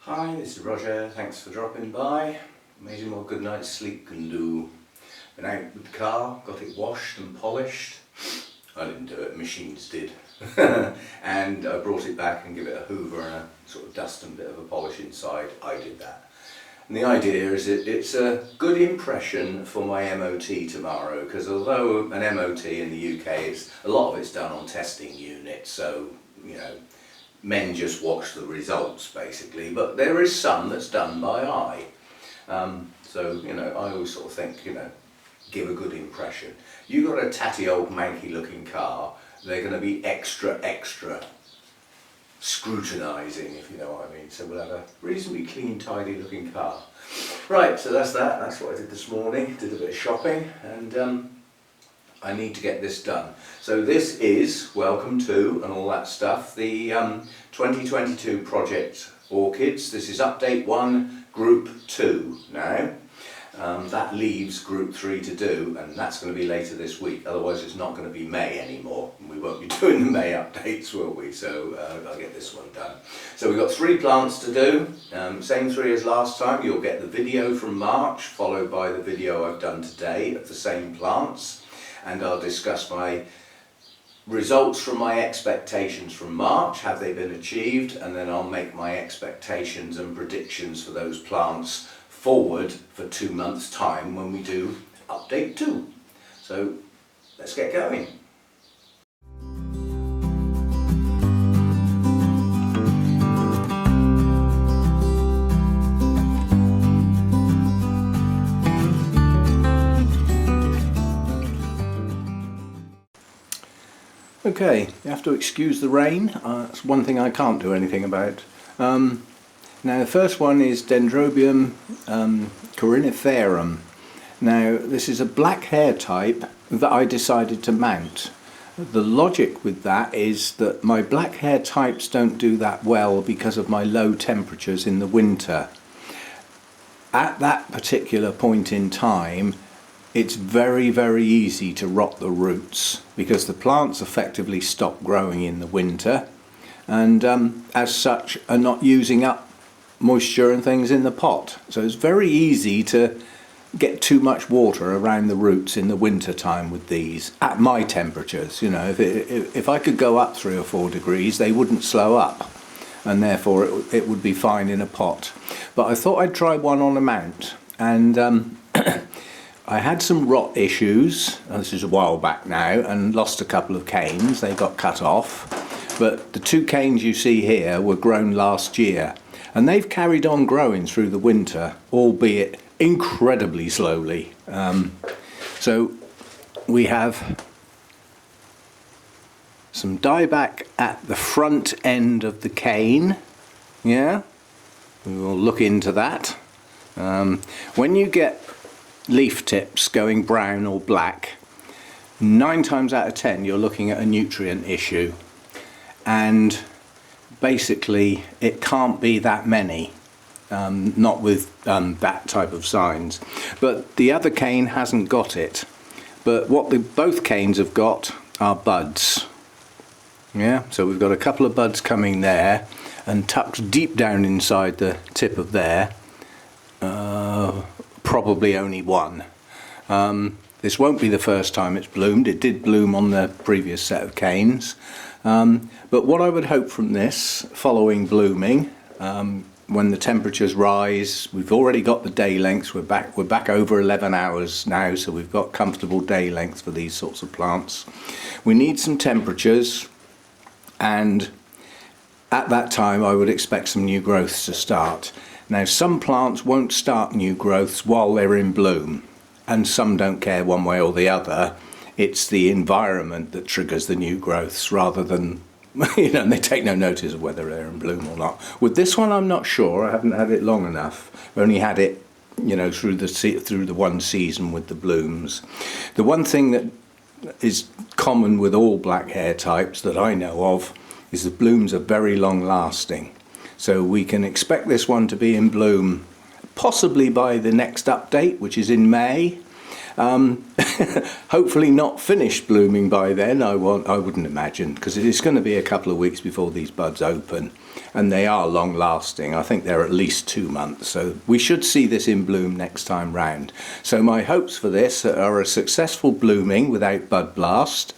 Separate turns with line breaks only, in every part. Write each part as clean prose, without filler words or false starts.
Hi, this is Roger. Thanks for dropping by. Amazing what a good night's sleep can do. Been out with the car, got it washed and polished. I didn't do it, machines did. And I brought it back and give it a hoover and a sort of dust and bit of a polish inside. I did that. And the idea is it's a good impression for my MOT tomorrow, because although an MOT in the UK, a lot of it's done on testing units, so you know, men just watch the results basically, but there is some that's done by eye. So you know, I always sort of think, you know, give a good impression. You've got a tatty old manky looking car, they're going to be extra scrutinising, if you know what I mean. So we'll have a reasonably clean, tidy looking car. Right, so that's that. That's what I did this morning. Did a bit of shopping, and I need to get this done. So this is welcome to and all that stuff. The 2022 project Orchids. This is update 1, group 2 now. That leaves group 3 to do, and that's going to be later this week. Otherwise it's not going to be May anymore. We won't be doing the May updates, will we? So I'll get this one done. So we've got 3 plants to do. Same 3 as last time. You'll get the video from March, followed by the video I've done today of the same plants. And I'll discuss my results from my expectations from March, have they been achieved, and then I'll make my expectations and predictions for those plants forward for 2 months' time when we do update 2. So let's get going. Okay, you have to excuse the rain. That's one thing I can't do anything about. Now the first one is Dendrobium cariniferum. Now this is a black hair type that I decided to mount. The logic with that is that my black hair types don't do that well because of my low temperatures in the winter. At that particular point in time, it's very easy to rot the roots because the plants effectively stop growing in the winter, and as such are not using up moisture and things in the pot. So it's very easy to get too much water around the roots in the winter time with these at my temperatures. You know, if I could go up 3 or 4 degrees, they wouldn't slow up, and therefore it would be fine in a pot. But I thought I'd try one on a mount, and I had some rot issues. This is a while back now, and lost a couple of canes. They got cut off, but the 2 canes you see here were grown last year, and they've carried on growing through the winter, albeit incredibly slowly. So we have some dieback at the front end of the cane. Yeah, we will look into that. When you get leaf tips going brown or black, 9 times out of 10 you're looking at a nutrient issue, and basically it can't be that many, not with that type of signs. But the other cane hasn't got it, but what both canes have got are buds. Yeah, so we've got a couple of buds coming there, and tucked deep down inside the tip of there, probably only 1. This won't be the first time it's bloomed. It did bloom on the previous set of canes. But what I would hope from this, following blooming, when the temperatures rise, we've already got the day lengths. We're back over 11 hours now, so we've got comfortable day lengths for these sorts of plants. We need some temperatures, and at that time I would expect some new growths to start. Now some plants won't start new growths while they're in bloom, and some don't care one way or the other. It's the environment that triggers the new growths rather than, you know, they take no notice of whether they're in bloom or not. With this one I'm not sure. I haven't had it long enough. I've only had it, you know, through the 1 season with the blooms. The one thing that is common with all black hair types that I know of is the blooms are very long lasting. So we can expect this one to be in bloom possibly by the next update, which is in May, Hopefully not finished blooming by then, I wouldn't imagine, because it's going to be a couple of weeks before these buds open, and they are long lasting. I think they're at least 2 months, so we should see this in bloom next time round. So my hopes for this are a successful blooming without bud blast,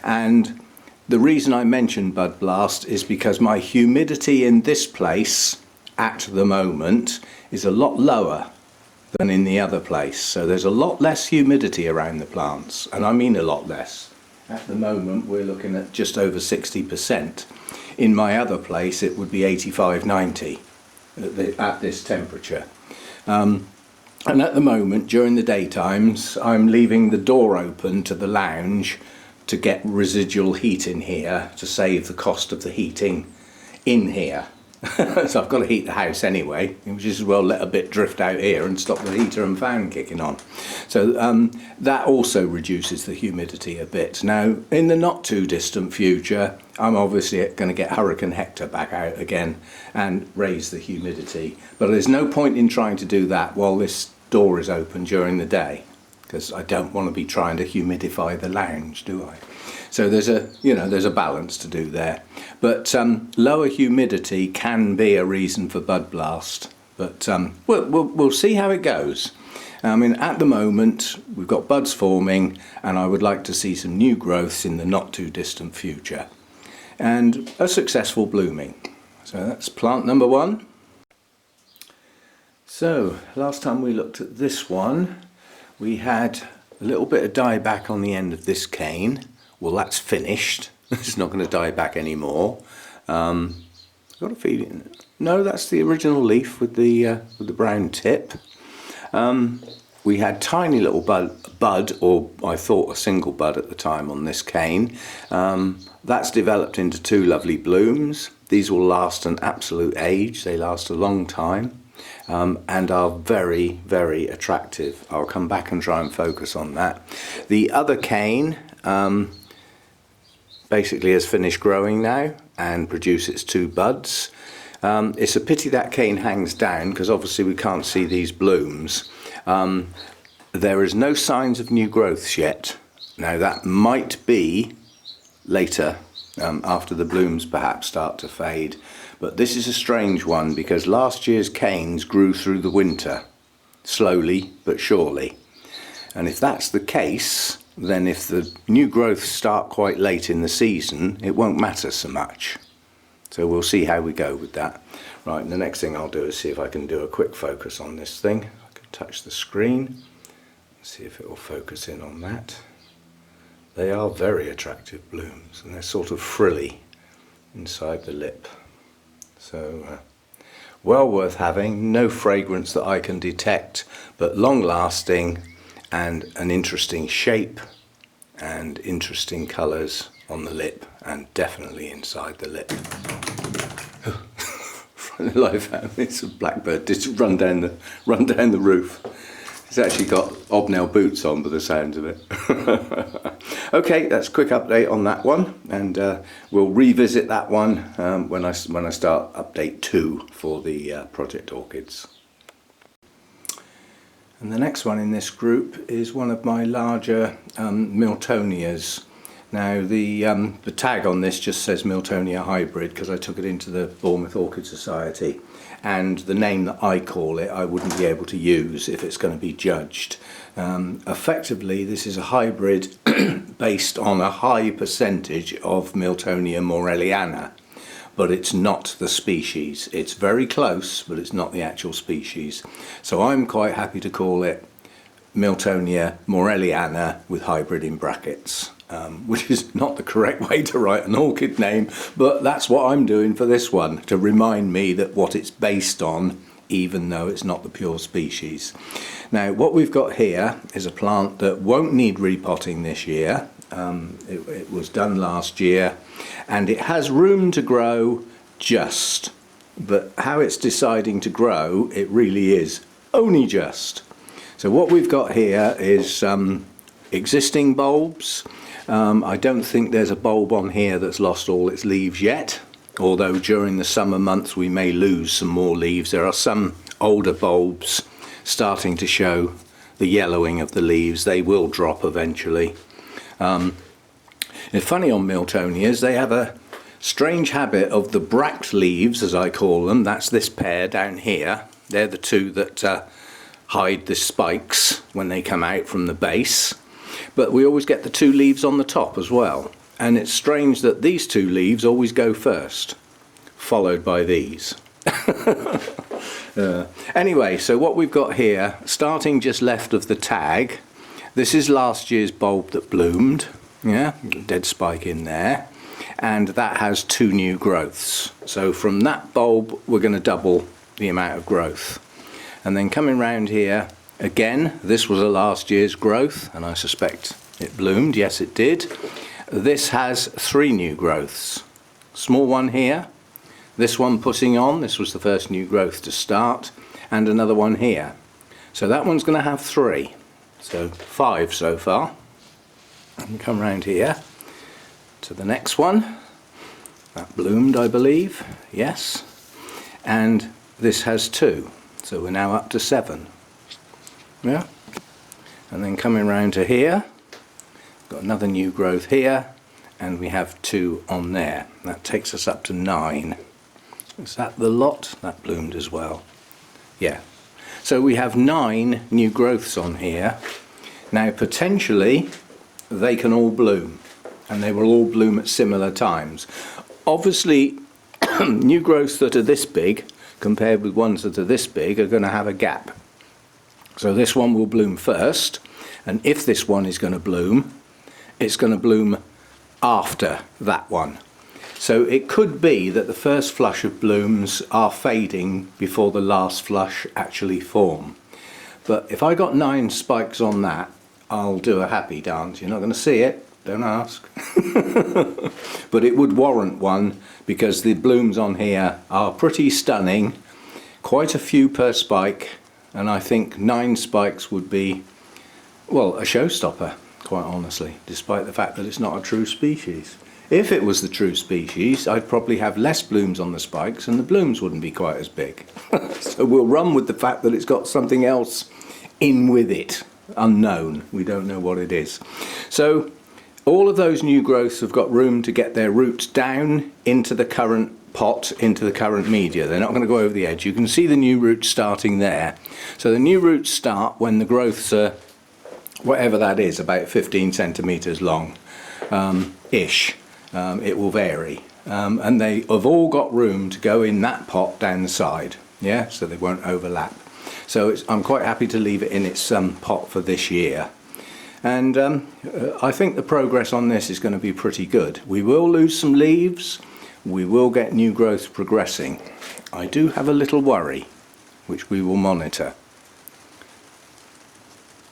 and the reason I mentioned bud blast is because my humidity in this place at the moment is a lot lower than in the other place, so there's a lot less humidity around the plants, and I mean a lot less. At the moment we're looking at just over 60%. In my other place it would be 85-90 at this temperature. And at the moment during the daytimes I'm leaving the door open to the lounge to get residual heat in here to save the cost of the heating in here. So I've got to heat the house anyway, which is as well let a bit drift out here and stop the heater and fan kicking on. So that also reduces the humidity a bit. Now in the not too distant future I'm obviously going to get Hurricane Hector back out again and raise the humidity, but there's no point in trying to do that while this door is open during the day, because I don't want to be trying to humidify the lounge, do I? So there's a balance to do there. But lower humidity can be a reason for bud blast. But we'll see how it goes. I mean, at the moment we've got buds forming, and I would like to see some new growths in the not too distant future, and a successful blooming. So that's plant number 1. So last time we looked at this one, we had a little bit of dieback on the end of this cane. Well, that's finished. It's not going to die back anymore. Got a feeling. No, that's the original leaf with the brown tip. We had tiny little bud, or I thought a single bud at the time on this cane. That's developed into 2 lovely blooms. These will last an absolute age. They last a long time. And are very, very attractive. I'll come back and try and focus on that. The other cane basically has finished growing now and produced its 2 buds. It's a pity that cane hangs down, because obviously we can't see these blooms. There is no signs of new growths yet. Now that might be later, after the blooms perhaps start to fade. But this is a strange one, because last year's canes grew through the winter, slowly but surely. And if that's the case, then if the new growths start quite late in the season, it won't matter so much. So we'll see how we go with that. Right, and the next thing I'll do is see if I can do a quick focus on this thing. I can touch the screen, see if it will focus in on that. They are very attractive blooms, and they're sort of frilly inside the lip. So well worth having, no fragrance that I can detect, but long lasting and an interesting shape and interesting colours on the lip, and definitely inside the lip. It's a blackbird just run down the roof. It's actually got hobnail boots on by the sounds of it. Okay, that's a quick update on that one, and we'll revisit that one when I start update 2 for the Project Orchids. And the next one in this group is one of my larger Miltonias. Now the tag on this just says Miltonia hybrid, because I took it into the Bournemouth Orchid Society, and the name that I call it I wouldn't be able to use if it's going to be judged. Effectively this is a hybrid based on a high percentage of Miltonia moreliana, but it's not the species. It's very close, but it's not the actual species. So I'm quite happy to call it Miltonia moreliana with hybrid in brackets. Which is not the correct way to write an orchid name, but that's what I'm doing for this one, to remind me that what it's based on, even though it's not the pure species. Now what we've got here is a plant that won't need repotting this year. It was done last year, and it has room to grow just, but how it's deciding to grow, it really is only just. So what we've got here is existing bulbs. I don't think there's a bulb on here that's lost all its leaves yet, although during the summer months we may lose some more leaves. There are some older bulbs starting to show the yellowing of the leaves. They will drop eventually. It's funny on Miltonias, they have a strange habit of the bract leaves, as I call them. That's this pair down here. They're the two that hide the spikes when they come out from the base. But we always get the two leaves on the top as well. And it's strange that these two leaves always go first, followed by these. Anyway, so what we've got here, starting just left of the tag, this is last year's bulb that bloomed. Yeah, dead spike in there. And that has 2 new growths. So from that bulb, we're going to double the amount of growth. And then coming round here, again, this was a last year's growth, and I suspect it bloomed. Yes, it did. This has 3 new growths. Small one here, this one putting on, this was the first new growth to start, and another one here. So that one's going to have 3. So 5 so far. And come round here to the next one. That bloomed, I believe. Yes. And this has 2. So we're now up to 7. Yeah. And then coming round to here, got another new growth here, and we have 2 on there. That takes us up to 9. Is that the lot? That bloomed as well. Yeah. So we have 9 new growths on here. Now potentially they can all bloom, and they will all bloom at similar times. Obviously new growths that are this big compared with ones that are this big are going to have a gap. So this one will bloom first, and if this one is going to bloom, it's going to bloom after that one. So it could be that the first flush of blooms are fading before the last flush actually form. But if I got 9 spikes on that, I'll do a happy dance. You're not going to see it, don't ask. But it would warrant one, because the blooms on here are pretty stunning. Quite a few per spike, and I think 9 spikes would be, well, a showstopper, quite honestly, despite the fact that it's not a true species. If it was the true species, I'd probably have less blooms on the spikes and the blooms wouldn't be quite as big. So we'll run with the fact that it's got something else in with it, unknown. We don't know what it is. So all of those new growths have got room to get their roots down into the current pot, into the current media. They're not going to go over the edge. You can see the new roots starting there. So the new roots start when the growths are, whatever that is, about 15 centimetres long, ish. It will vary. And they have all got room to go in that pot down the side. Yeah, so they won't overlap. So I'm quite happy to leave it in its pot for this year. And I think the progress on this is going to be pretty good. We will lose some leaves. We will get new growth progressing. I do have a little worry, which we will monitor.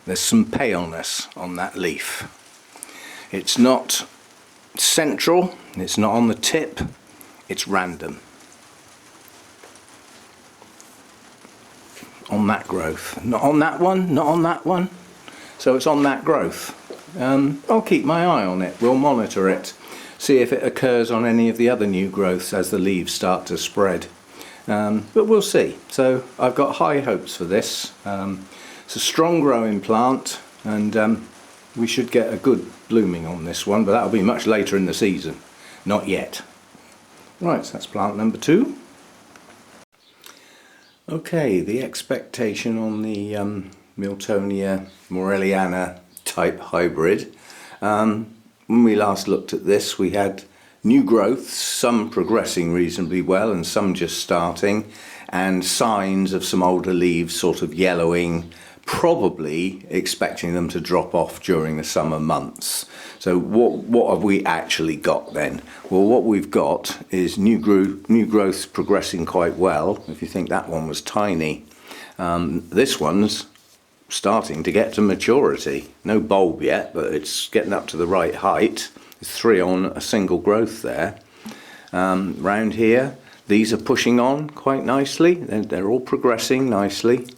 There's some paleness on that leaf. It's not central, it's not on the tip, it's random. On that growth. Not on that one, not on that one. So it's on that growth. I'll keep my eye on it. We'll monitor it. See if it occurs on any of the other new growths as the leaves start to spread. But we'll see. So I've got high hopes for this. It's a strong growing plant, and we should get a good blooming on this one, but that'll be much later in the season. Not yet. Right, so that's plant number 2. Okay, the expectation on the Miltonia moreliana type hybrid. When we last looked at this, we had new growths, some progressing reasonably well and some just starting, and signs of some older leaves sort of yellowing, probably expecting them to drop off during the summer months. So what have we actually got then? Well, what we've got is new growths progressing quite well. If you think that one was tiny, this one's starting to get to maturity. No bulb yet, but it's getting up to the right height. There's 3 on a single growth there. Round here, these are pushing on quite nicely. They're all progressing nicely.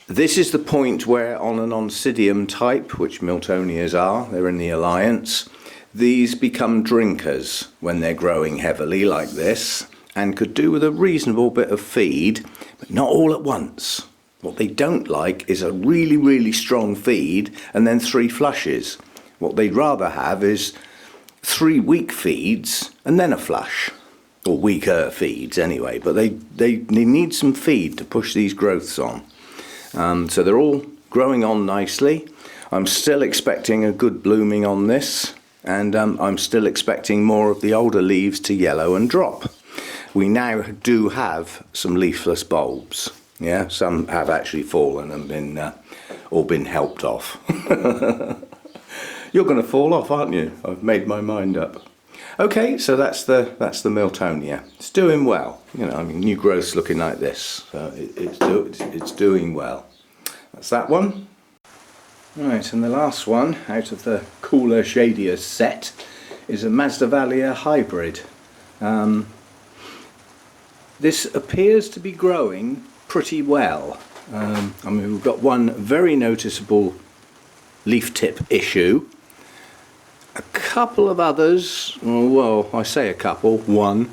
This is the point where on an oncidium type, which Miltonias are, they're in the alliance, these become drinkers when they're growing heavily like this, and could do with a reasonable bit of feed, but not all at once. What they don't like is a really, really strong feed and then 3 flushes. What they'd rather have is 3 weak feeds and then a flush. Or weaker feeds anyway, but they need some feed to push these growths on. So they're all growing on nicely. I'm still expecting a good blooming on this, and I'm still expecting more of the older leaves to yellow and drop. We now do have some leafless bulbs. Yeah, some have actually fallen and been helped off. You're going to fall off, aren't you? I've made my mind up. Okay, so that's the Miltonia. It's doing well. You know, I mean, new growth's looking like this, so it's doing well. That's that one. Right, and the last one out of the cooler, shadier set is a Masdevallia hybrid. This appears to be growing pretty well. I mean, we've got one very noticeable leaf tip issue. A couple of others, well, I say a couple, one.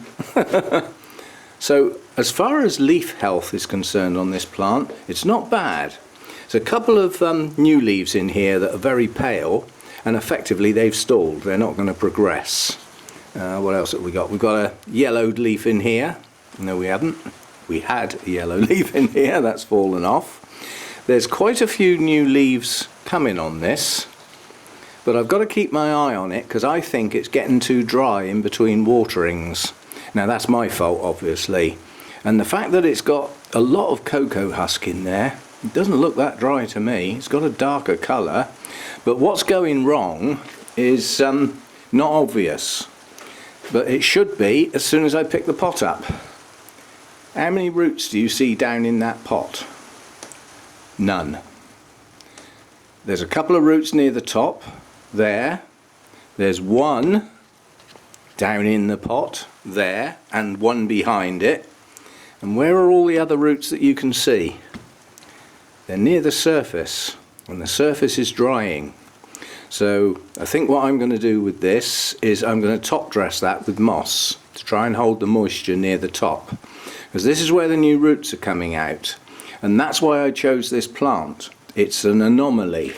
So as far as leaf health is concerned on this plant, it's not bad. There's a couple of new leaves in here that are very pale, and effectively they've stalled. They're not going to progress. What else have we got? We've got a yellowed leaf in here. No, we haven't. We had a yellow leaf in here, that's fallen off. There's quite a few new leaves coming on this, but I've got to keep my eye on it because I think it's getting too dry in between waterings. Now that's my fault, obviously, and the fact that it's got a lot of cocoa husk in there, it doesn't look that dry to me. It's got a darker colour, but what's going wrong is not obvious, but it should be as soon as I pick the pot up. How many roots do you see down in that pot? None. There's a couple of roots near the top there. There's one down in the pot there and one behind it. And where are all the other roots that you can see? They're near the surface, and the surface is drying. So I think what I'm going to do with this is I'm going to top dress that with moss to try and hold the moisture near the top, because this is where the new roots are coming out, and that's why I chose this plant. It's an anomaly.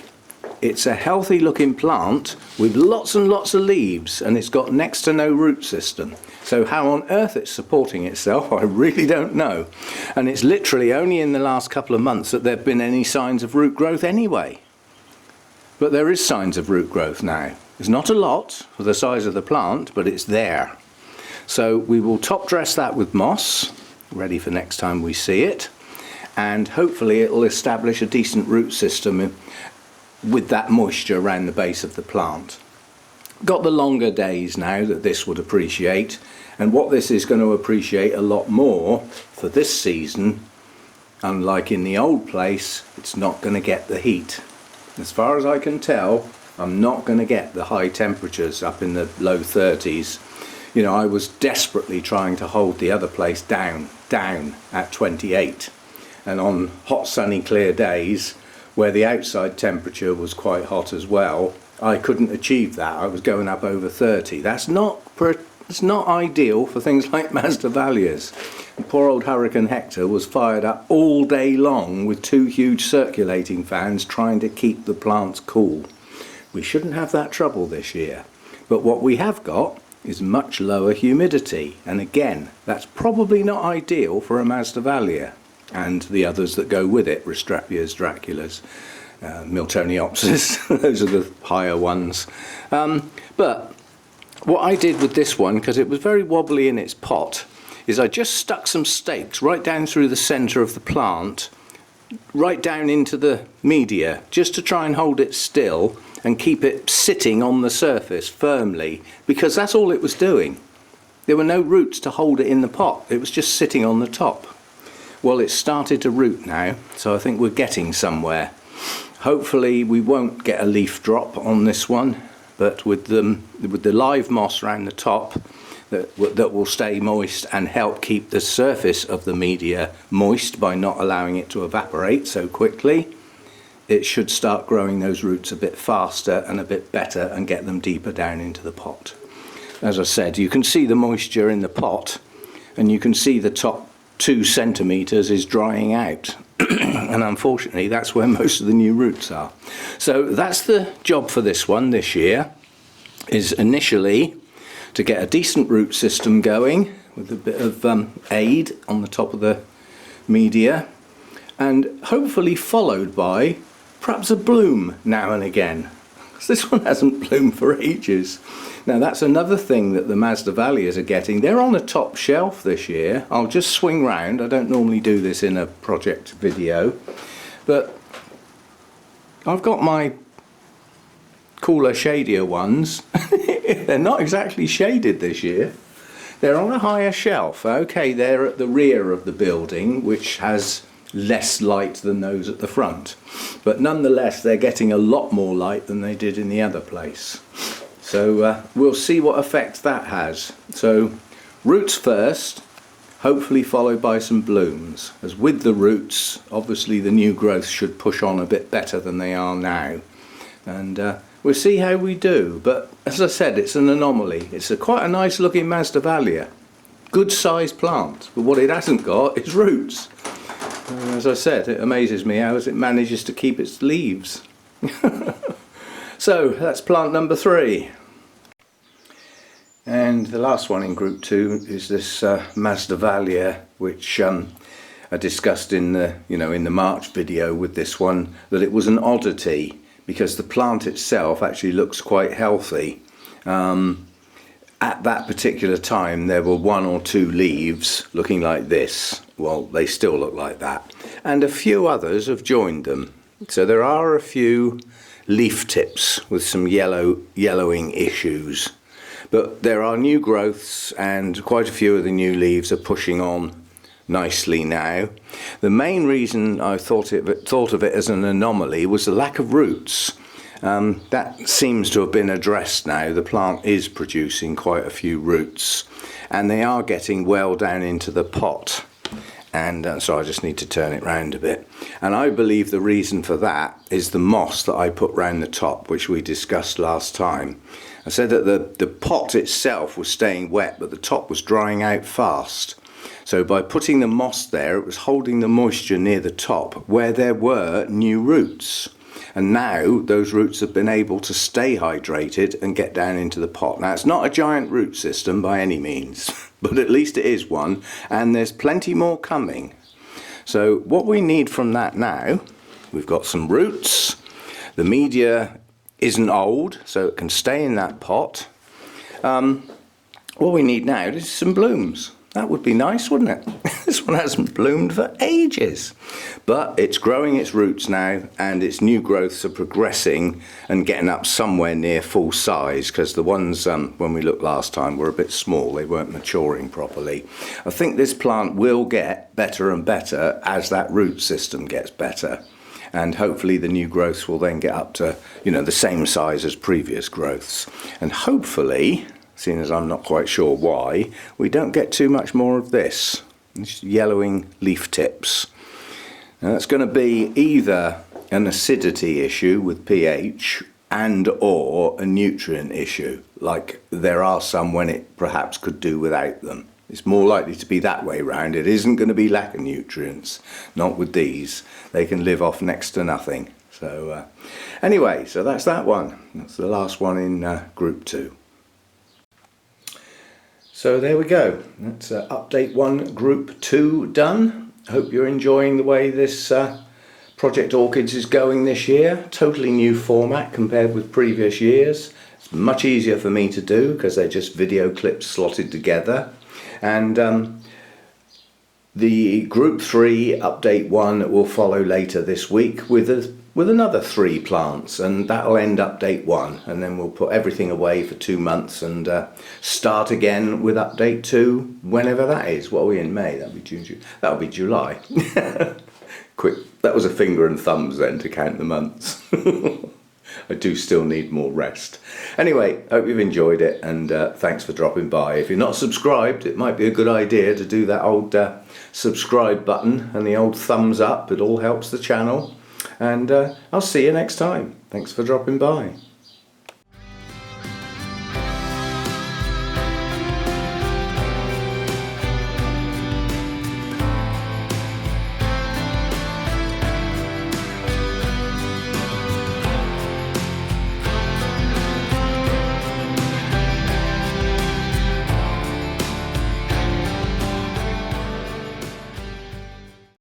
It's a healthy looking plant with lots and lots of leaves, and it's got next to no root system. So how on earth it's supporting itself, I really don't know. And it's literally only in the last couple of months that there have been any signs of root growth anyway. But there is signs of root growth now. It's not a lot for the size of the plant, but it's there. So we will top dress that with moss, ready for next time we see it, and hopefully it will establish a decent root system with that moisture around the base of the plant. Got the longer days now that this would appreciate, and what this is going to appreciate a lot more for this season, unlike in the old place, it's not going to get the heat. As far as I can tell, I'm not going to get the high temperatures up in the low 30s. You know, I was desperately trying to hold the other place down at 28, and on hot sunny clear days where the outside temperature was quite hot as well, I couldn't achieve that. I was going up over 30. It's not ideal for things like Masdevallias. Poor old Hurricane Hector was fired up all day long with 2 huge circulating fans trying to keep the plants cool. We shouldn't have that trouble this year. But what we have got is much lower humidity, and again, that's probably not ideal for a Masdevallia and the others that go with it, Restrapias, Draculas, Miltoniopsis. Those are the higher ones. But what I did with this one, because it was very wobbly in its pot, is I just stuck some stakes right down through the centre of the plant, right down into the media, just to try and hold it still and keep it sitting on the surface firmly, because that's all it was doing. There were no roots to hold it in the pot, it was just sitting on the top. Well, it's started to root now, so I think we're getting somewhere. Hopefully we won't get a leaf drop on this one, but with the live moss around the top that will stay moist and help keep the surface of the media moist by not allowing it to evaporate so quickly, it should start growing those roots a bit faster and a bit better and get them deeper down into the pot. As I said, you can see the moisture in the pot, and you can see the top 2 centimetres is drying out. And unfortunately that's where most of the new roots are. So that's the job for this one this year, is initially to get a decent root system going with a bit of aid on the top of the media, and hopefully followed by perhaps a bloom now and again. This one hasn't bloomed for ages. Now that's another thing that the Masdevallias are getting. They're on the top shelf this year. I'll just swing round. I don't normally do this in a project video, but I've got my cooler, shadier ones. They're not exactly shaded this year. They're on a higher shelf. Okay, they're at the rear of the building, which has less light than those at the front, but nonetheless they're getting a lot more light than they did in the other place. So we'll see what effect that has. So roots first, hopefully followed by some blooms, as with the roots obviously the new growth should push on a bit better than they are now, and we'll see how we do. But as I said, it's an anomaly. It's quite a nice looking Masdevallia, good sized plant, but what it hasn't got is roots. As I said, it amazes me how it manages to keep its leaves. So that's plant number 3. And the last one in group 2 is this Masdevallia, which I discussed in the in the March video with this one, that it was an oddity because the plant itself actually looks quite healthy. At that particular time there were 1 or 2 leaves looking like this. Well, they still look like that, and a few others have joined them. So there are a few leaf tips with some yellowing issues, but there are new growths and quite a few of the new leaves are pushing on nicely now. The main reason I thought of it as an anomaly was the lack of roots. That seems to have been addressed now. The plant is producing quite a few roots, and they are getting well down into the pot. And so I just need to turn it round a bit. And I believe the reason for that is the moss that I put round the top, which we discussed last time. I said that the pot itself was staying wet, but the top was drying out fast. So by putting the moss there, it was holding the moisture near the top where there were new roots. And now those roots have been able to stay hydrated and get down into the pot. Now it's not a giant root system by any means, but at least it is one, and there's plenty more coming. So what we need from that now, we've got some roots, the media isn't old so it can stay in that pot. What we need now is some blooms. That would be nice, wouldn't it? This one hasn't bloomed for ages, but it's growing its roots now, and its new growths are progressing and getting up somewhere near full size, because the ones when we looked last time were a bit small. They weren't maturing properly. I think this plant will get better and better as that root system gets better, and hopefully the new growths will then get up to the same size as previous growths, and hopefully, seeing as I'm not quite sure why, we don't get too much more of this yellowing leaf tips. Now that's going to be either an acidity issue with pH and or a nutrient issue, like there are some when it perhaps could do without them. It's more likely to be that way round. It isn't going to be lack of nutrients, not with these. They can live off next to nothing. So anyway, so that's that one. That's the last one in group 2. So there we go, that's update 1 group 2 done. Hope you're enjoying the way this Project Orchids is going this year. Totally new format compared with previous years. It's much easier for me to do because they're just video clips slotted together. And the group 3 update 1 will follow later this week with another 3 plants, and that'll end update 1, and then we'll put everything away for 2 months and start again with update 2 whenever that is. What are we in, May? That'll be June. That'll be July. Quick, that was a finger and thumbs then to count the months. I do still need more rest. Anyway, hope you've enjoyed it, and thanks for dropping by. If you're not subscribed, it might be a good idea to do that old subscribe button and the old thumbs up. It all helps the channel. And I'll see you next time. Thanks for dropping by.